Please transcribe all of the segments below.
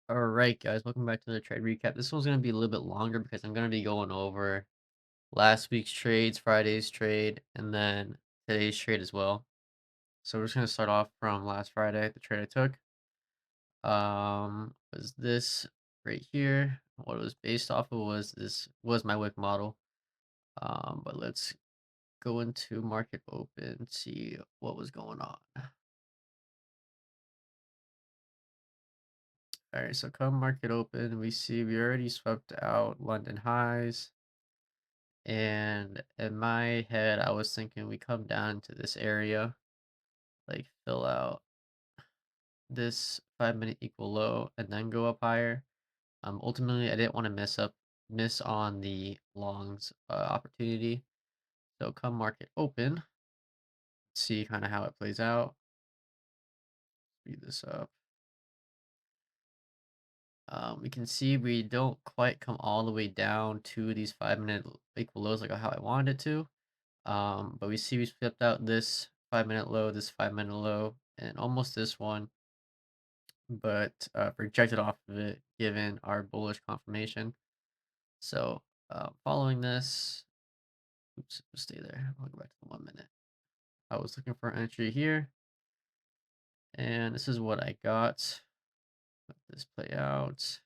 All right, guys, welcome back to the trade recap. This one's going to be a little bit longer because I'm going to be going over last week's trades, Friday's trade, and then today's trade as well. So we're just going to start off from last Friday, the trade I took. Was this right here. What it was based off of was my wick model. But let's go into market open, see what was going on. All right, so come market open, we see we already swept out London highs. And in my head, I was thinking we come down to this area, like fill out this 5 minute equal low and then go up higher. Ultimately, I didn't want to miss on the longs opportunity. So come market open, see kind of how it plays out. Speed this up. We can see we don't quite come all the way down to these 5 minute equal lows like how I wanted it to. But we see we flipped out this 5 minute low, this 5 minute low, and almost this one, but rejected off of it given our bullish confirmation. So following this, oops, stay there. I'll go back to the 1 minute. I was looking for an entry here, and this is what I got. Let this play out.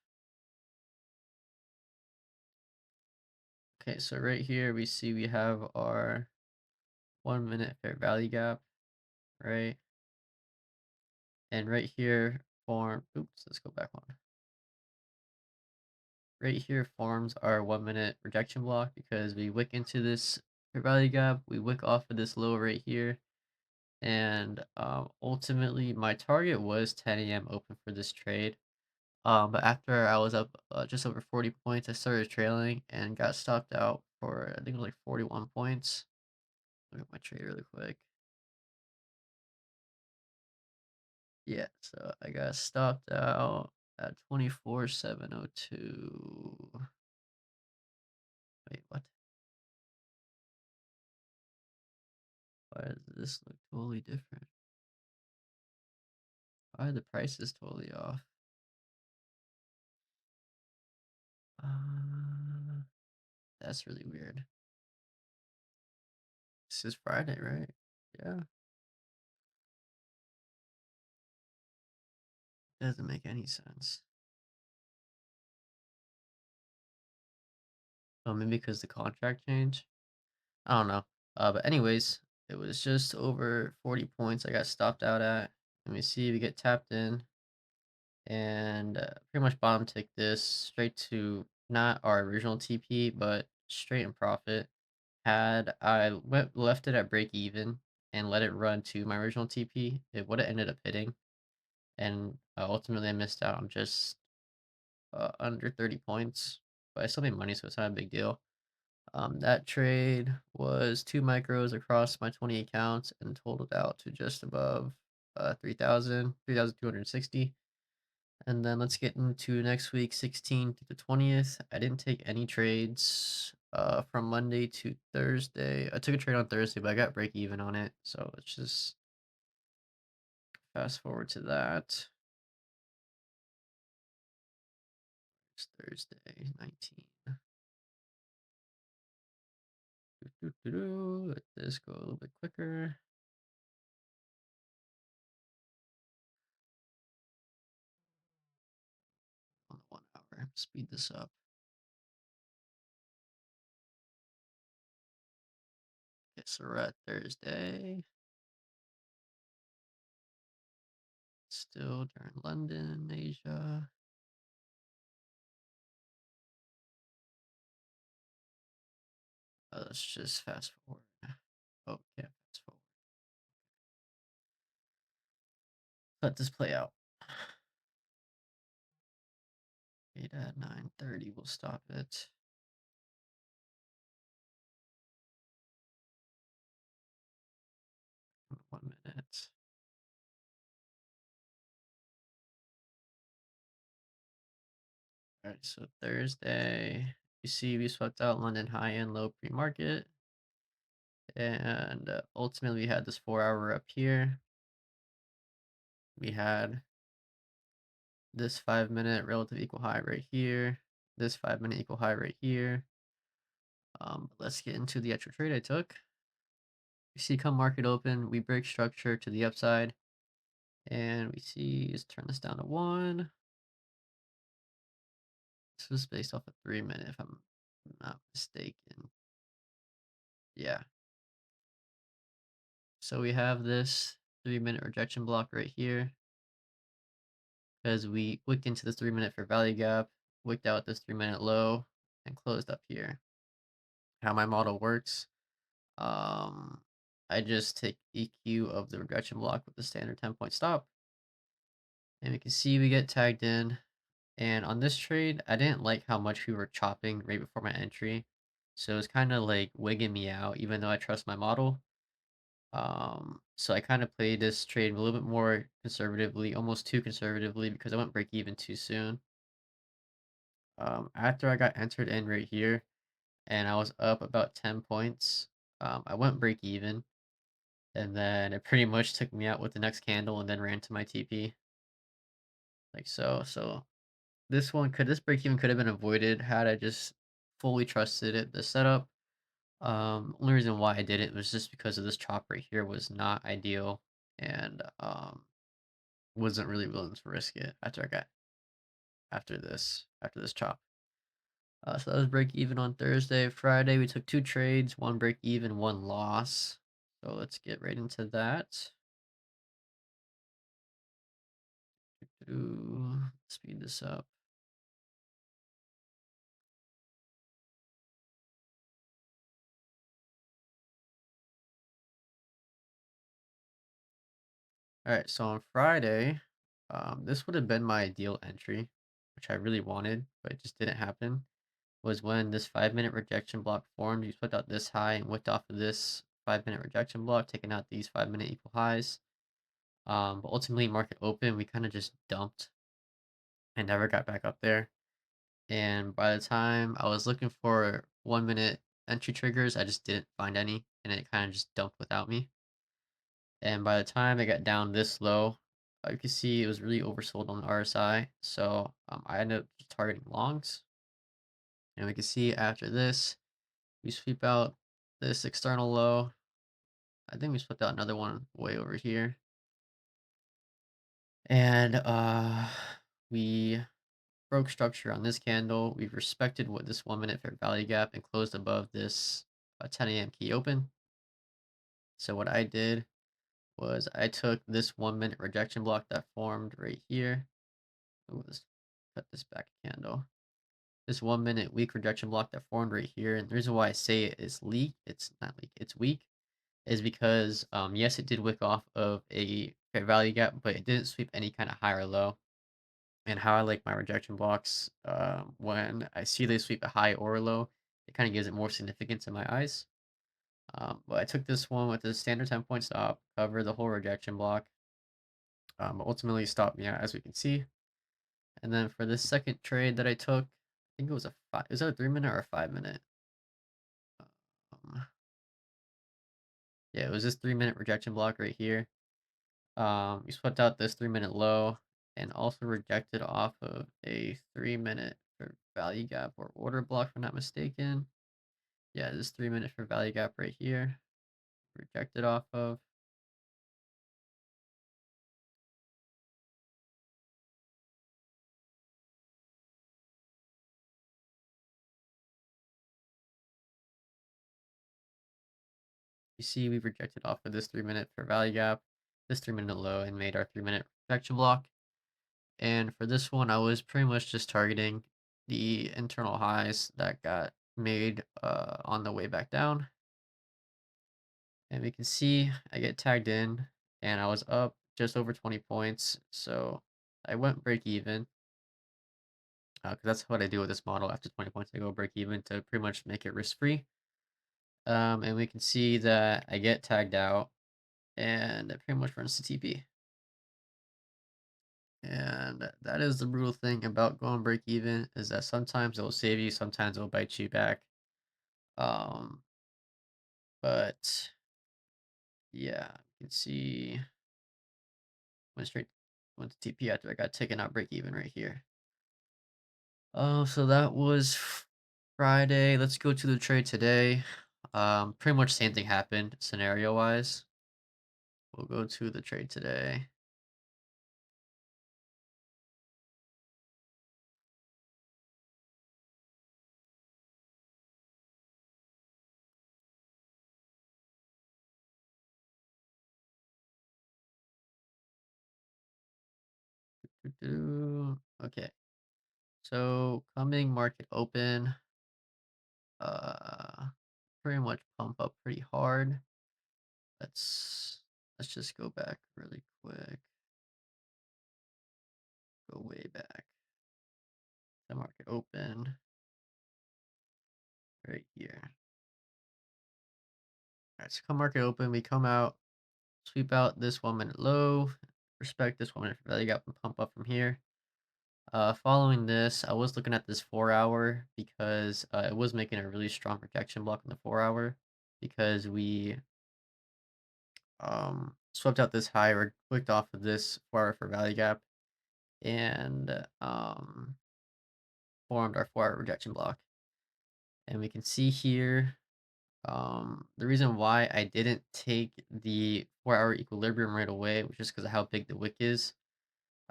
Okay, so right here we see we have our 1 minute fair value gap, right? And right here oops, let's go back one. Right here forms our 1 minute rejection block because we wick into this fair value gap, we wick off of this low right here, and ultimately my target was 10 a.m. open for this trade. But after I was up just over 40 points, I started trailing and got stopped out for I think it was like 41 points. Look at my trade really quick. Yeah, so I got stopped out at 24,702. Wait, what? Why does this look totally different? Why are the prices totally off? Uh, that's really weird. This is Friday, right? Yeah, doesn't make any sense. Oh, maybe because the contract changed? I don't know. But anyways, it was just over 40 points I got stopped out at. Let me see, we get tapped in and pretty much bottom tick this straight to not our original TP, but straight in profit. Had I left it at break even and let it run to my original TP, it would have ended up hitting. And ultimately, I missed out on just under 30 points, but I still made money, so it's not a big deal. That trade was 2 micros across my 20 accounts and totaled out to just above 3,260. And then let's get into next week, 16th to the 20th. I didn't take any trades from Monday to Thursday. I took a trade on Thursday, but I got break even on it. So let's just fast forward to that. It's Thursday, 19. Let this go a little bit quicker. On the 1 hour, speed this up. Okay, so we're at Thursday. Still during London, Asia. Let's just fast forward. Oh, yeah, fast forward. Let this play out. 8 at 9:30. We'll stop it. 1 minute. All right, so Thursday, you see we swept out London high and low pre-market, and ultimately we had this 4 hour up here. We had this 5 minute relative equal high right here, this 5 minute equal high right here. Let's get into the actual trade I took. You see, come market open, we break structure to the upside, and we see, let's turn this down to 1. This was based off a 3 minute, if I'm not mistaken. Yeah. So we have this 3 minute rejection block right here because we wicked into this 3 minute for value gap, wicked out this 3 minute low, and closed up here. How my model works, um, I just take EQ of the rejection block with the standard 10-point stop, and we can see we get tagged in. And on this trade, I didn't like how much we were chopping right before my entry, so it's kind of like wigging me out, even though I trust my model. So I kind of played this trade a little bit more conservatively, almost too conservatively, because I went break even too soon. After I got entered in right here and I was up about 10 points, I went break even, and then it pretty much took me out with the next candle and then ran to my TP like so. So this break even could have been avoided had I just fully trusted it. The setup, only reason why I did it was just because of this chop right here was not ideal, and wasn't really willing to risk it after this chop. So that was break even on Thursday. Friday we took two trades, one break even, one loss. So let's get right into that. Speed this up. All right, so on Friday, this would have been my ideal entry, which I really wanted, but it just didn't happen. Was when this 5 minute rejection block formed. You put out this high and whipped off of this 5 minute rejection block, taking out these 5 minute equal highs. But ultimately, market open, we kind of just dumped and never got back up there. And by the time I was looking for 1 minute entry triggers, I just didn't find any, and it kind of just dumped without me. And by the time it got down this low, you can see it was really oversold on the RSI. So I ended up targeting longs, and we can see after this, we sweep out this external low. I think we swept out another one way over here, and we broke structure on this candle. We've respected what this 1 minute fair value gap and closed above this 10 a.m. key open. So what I did was I took this 1 minute rejection block that formed right here. Ooh, let's cut this back candle. This 1 minute weak rejection block that formed right here. And the reason why I say it is leak, it's not leak, it's weak, is because yes, it did wick off of a fair value gap, but it didn't sweep any kind of high or low. And how I like my rejection blocks, when I see they sweep a high or a low, it kind of gives it more significance in my eyes. But I took this one with the standard 10-point stop, cover the whole rejection block, but ultimately stopped me out, as we can see. And then for this second trade that I took, I think it was is that a 3 minute or a 5 minute? Um, yeah, it was this 3 minute rejection block right here. We swept out this 3 minute low and also rejected off of a 3 minute for value gap or order block, if I'm not mistaken. Yeah, this 3 minute for value gap right here, rejected off of. You see, we rejected off of this 3 minute for value gap, this 3 minute low, and made our 3 minute rejection block. And for this one, I was pretty much just targeting the internal highs that got made on the way back down. And we can see I get tagged in and I was up just over 20 points. So I went break even because that's what I do with this model. After 20 points, I go break even to pretty much make it risk free. And we can see that I get tagged out and it pretty much runs to TP. And that is the brutal thing about going break even, is that sometimes it will save you, sometimes it will bite you back. Um, but yeah, you can see went straight went to TP after I got taken out break even right here. Oh, so that was Friday. Let's go to the trade today. Pretty much same thing happened scenario wise. We'll go to the trade today. Okay, so coming market open, uh, pretty much pump up pretty hard. Let's just go back really quick. Go way back. The market open right here. All right, so come market open, we come out, sweep out this 1 minute low, respect this 1 minute value gap and pump up from here. Following this, I was looking at this 4 hour because it was making a really strong protection block in the 4 hour because we swept out this high or clicked off of this 4 hour for value gap and formed our 4 hour rejection block. And we can see here the reason why I didn't take the 4 hour equilibrium right away was just because of how big the wick is.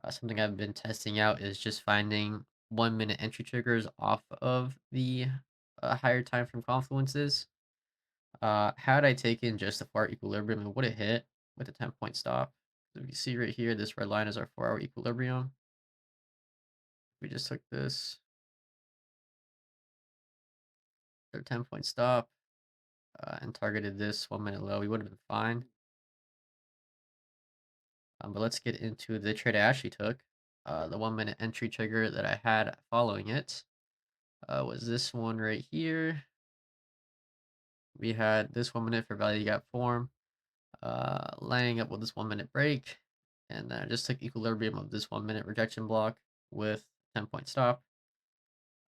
Something I've been testing out is just finding 1 minute entry triggers off of the higher time frame confluences. Had I taken just the 4 hour equilibrium, it would have hit with a 10-point stop. So if you see right here, this red line is our 4 hour equilibrium. We just took this, their 10-point stop, and targeted this 1 minute low, we would have been fine. But let's get into the trade I actually took. The 1 minute entry trigger that I had following it was this one right here. We had this 1 minute for value gap form, lining up with this 1 minute break, and then I just took equilibrium of this 1 minute rejection block with 10-point stop.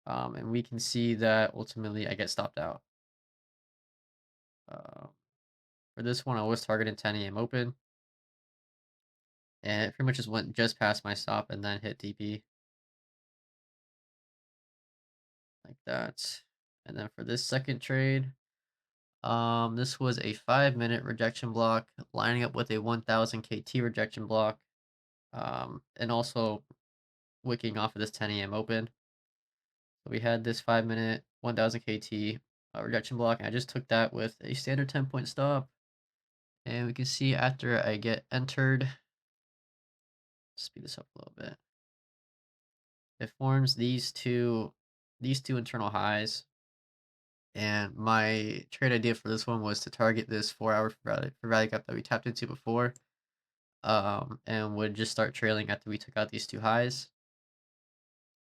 And we can see that ultimately I get stopped out. Uh, for this one, I was targeting 10 a.m. open, and it pretty much just went just past my stop and then hit TP like that. And then for this second trade, this was a 5 minute rejection block lining up with a 1000 KT rejection block, and also wicking off of this 10 a.m. open. So we had this 5 minute 1000 KT rejection block, and I just took that with a standard 10-point stop. And we can see after I get entered, speed this up a little bit. It forms these two internal highs. And my trade idea for this one was to target this 4 hour for value gap that we tapped into before, and would just start trailing after we took out these two highs.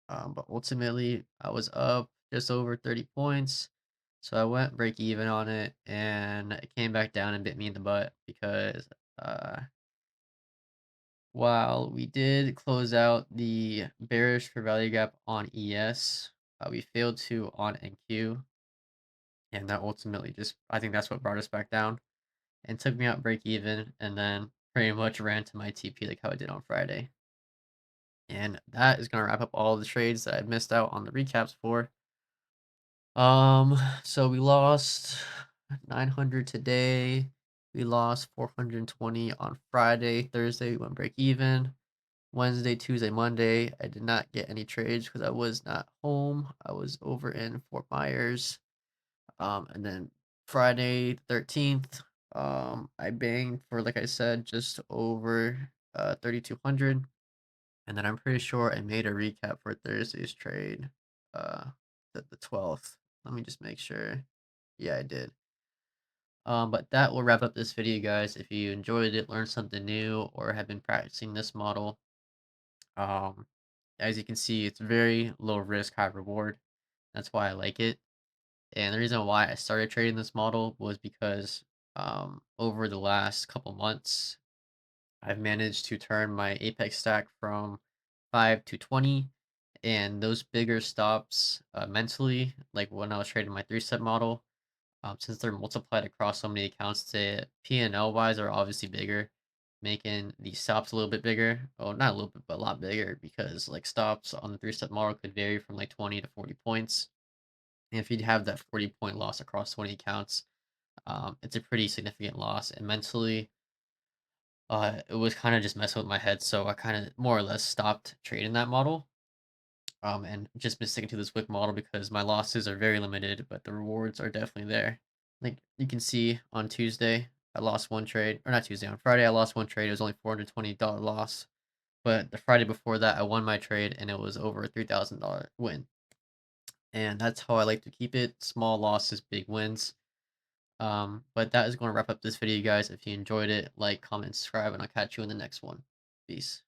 But ultimately, I was up just over 30 points. So I went break even on it, and it came back down and bit me in the butt because while we did close out the bearish for value gap on ES, we failed to on NQ. And that ultimately just, I think that's what brought us back down and took me out break even, and then pretty much ran to my TP like how I did on Friday. And that is going to wrap up all the trades that I missed out on the recaps for. So we lost 900 today. We lost 420 on Friday. Thursday we went break even. Wednesday, Tuesday, Monday, I did not get any trades because I was not home. I was over in Fort Myers. And then Friday 13th, I banged for, like I said, just over 3,200. And then I'm pretty sure I made a recap for Thursday's trade, uh, the 12th. Let me just make sure. Yeah, I did. But that will wrap up this video, guys. If you enjoyed it, learned something new, or have been practicing this model, um, as you can see, it's very low risk, high reward. That's why I like it. And the reason why I started trading this model was because over the last couple months, I've managed to turn my Apex stack from 5 to 20. And those bigger stops mentally, like when I was trading my 3-step model, since they're multiplied across so many accounts, to P&L wise are obviously bigger. making the stops a little bit bigger. Oh, not a little bit, but a lot bigger because like stops on the three-step model could vary from like 20 to 40 points. And if you'd have that 40-point loss across 20 accounts, it's a pretty significant loss. And mentally, it was kind of just messing with my head. So I kind of more or less stopped trading that model. And just been sticking to this wick model because my losses are very limited, but the rewards are definitely there. Like you can see on Tuesday, I lost one trade, or not Tuesday, on Friday, I lost one trade. It was only $420 loss. But the Friday before that, I won my trade and it was over a $3,000 win. And that's how I like to keep it: small losses, big wins. But that is going to wrap up this video, guys. If you enjoyed it, like, comment, subscribe, and I'll catch you in the next one. Peace.